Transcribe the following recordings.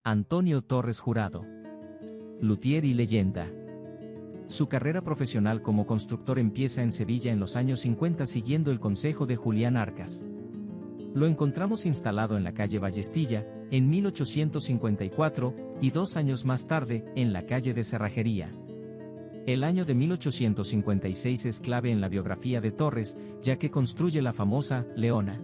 Antonio Torres Jurado. Luthier y leyenda. Su carrera profesional como constructor empieza en Sevilla en los años 50 siguiendo el consejo de Julián Arcas. Lo encontramos instalado en la calle Ballestilla, en 1854, y 2 años más tarde, en la calle de Cerrajería. El año de 1856 es clave en la biografía de Torres, ya que construye la famosa Leona.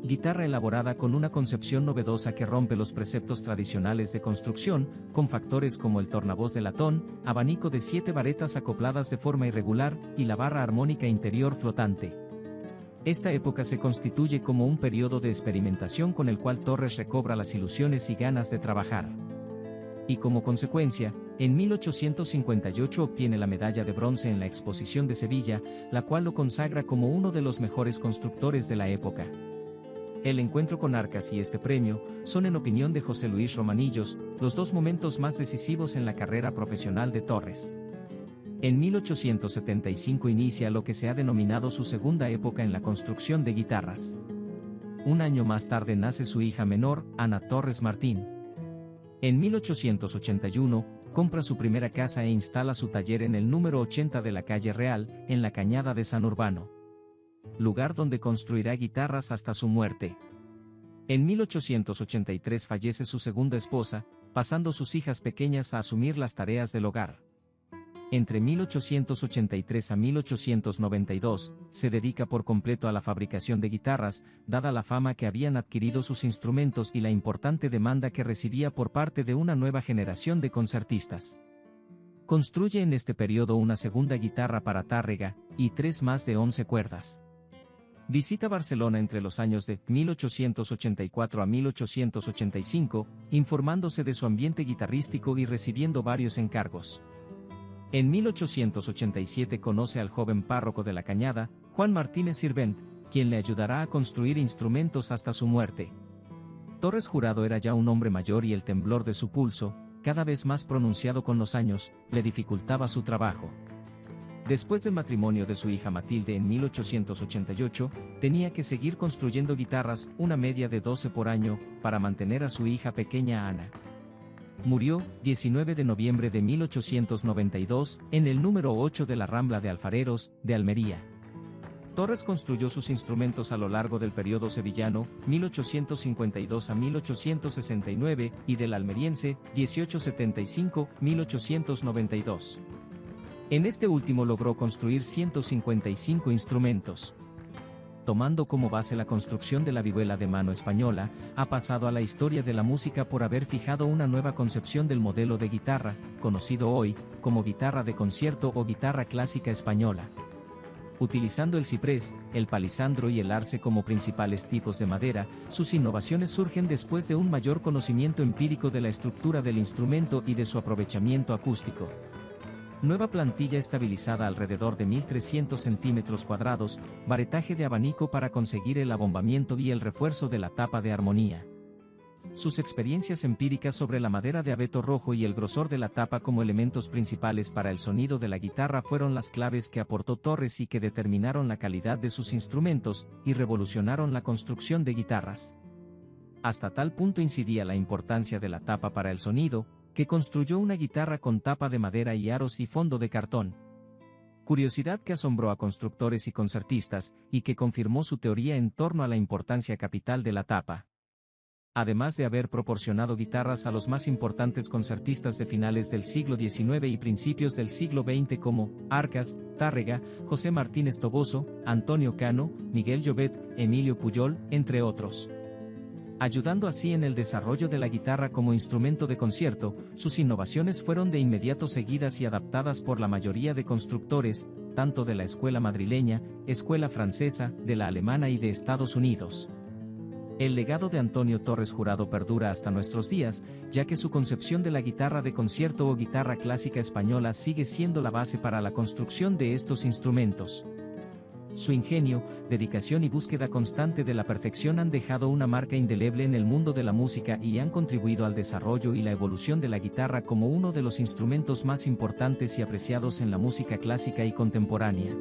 Guitarra elaborada con una concepción novedosa que rompe los preceptos tradicionales de construcción, con factores como el tornavoz de latón, abanico de 7 varetas acopladas de forma irregular, y la barra armónica interior flotante. Esta época se constituye como un periodo de experimentación con el cual Torres recobra las ilusiones y ganas de trabajar. Y como consecuencia, en 1858 obtiene la medalla de bronce en la Exposición de Sevilla, la cual lo consagra como uno de los mejores constructores de la época. El encuentro con Arcas y este premio son, en opinión de José Luis Romanillos, los 2 momentos más decisivos en la carrera profesional de Torres. En 1875 inicia lo que se ha denominado su segunda época en la construcción de guitarras. Un año más tarde nace su hija menor, Ana Torres Martín. En 1881, compra su primera casa e instala su taller en el número 80 de la calle Real, en la Cañada de San Urbano, lugar donde construirá guitarras hasta su muerte. En 1883 fallece su segunda esposa, pasando sus hijas pequeñas a asumir las tareas del hogar. Entre 1883 a 1892, se dedica por completo a la fabricación de guitarras, dada la fama que habían adquirido sus instrumentos y la importante demanda que recibía por parte de una nueva generación de concertistas. Construye en este periodo una segunda guitarra para Tárrega, y 3 más de 11 cuerdas. Visita Barcelona entre los años de 1884 a 1885, informándose de su ambiente guitarrístico y recibiendo varios encargos. En 1887 conoce al joven párroco de la Cañada, Juan Martínez Sirvent, quien le ayudará a construir instrumentos hasta su muerte. Torres Jurado era ya un hombre mayor y el temblor de su pulso, cada vez más pronunciado con los años, le dificultaba su trabajo. Después del matrimonio de su hija Matilde en 1888, tenía que seguir construyendo guitarras, una media de 12 por año, para mantener a su hija pequeña Ana. Murió, 19 de noviembre de 1892, en el número 8 de la Rambla de Alfareros, de Almería. Torres construyó sus instrumentos a lo largo del periodo sevillano, 1852 a 1869, y del almeriense, 1875-1892. En este último logró construir 155 instrumentos. Tomando como base la construcción de la vihuela de mano española, ha pasado a la historia de la música por haber fijado una nueva concepción del modelo de guitarra, conocido hoy como guitarra de concierto o guitarra clásica española. Utilizando el ciprés, el palisandro y el arce como principales tipos de madera, sus innovaciones surgen después de un mayor conocimiento empírico de la estructura del instrumento y de su aprovechamiento acústico. Nueva plantilla estabilizada alrededor de 1300 centímetros cuadrados, varetaje de abanico para conseguir el abombamiento y el refuerzo de la tapa de armonía. Sus experiencias empíricas sobre la madera de abeto rojo y el grosor de la tapa como elementos principales para el sonido de la guitarra fueron las claves que aportó Torres y que determinaron la calidad de sus instrumentos, y revolucionaron la construcción de guitarras. Hasta tal punto incidía la importancia de la tapa para el sonido, que construyó una guitarra con tapa de madera y aros y fondo de cartón. Curiosidad que asombró a constructores y concertistas, y que confirmó su teoría en torno a la importancia capital de la tapa. Además de haber proporcionado guitarras a los más importantes concertistas de finales del siglo XIX y principios del siglo XX como Arcas, Tárrega, José Martínez Toboso, Antonio Cano, Miguel Llobet, Emilio Pujol, entre otros. Ayudando así en el desarrollo de la guitarra como instrumento de concierto, sus innovaciones fueron de inmediato seguidas y adaptadas por la mayoría de constructores, tanto de la escuela madrileña, escuela francesa, de la alemana y de Estados Unidos. El legado de Antonio Torres Jurado perdura hasta nuestros días, ya que su concepción de la guitarra de concierto o guitarra clásica española sigue siendo la base para la construcción de estos instrumentos. Su ingenio, dedicación y búsqueda constante de la perfección han dejado una marca indeleble en el mundo de la música y han contribuido al desarrollo y la evolución de la guitarra como uno de los instrumentos más importantes y apreciados en la música clásica y contemporánea.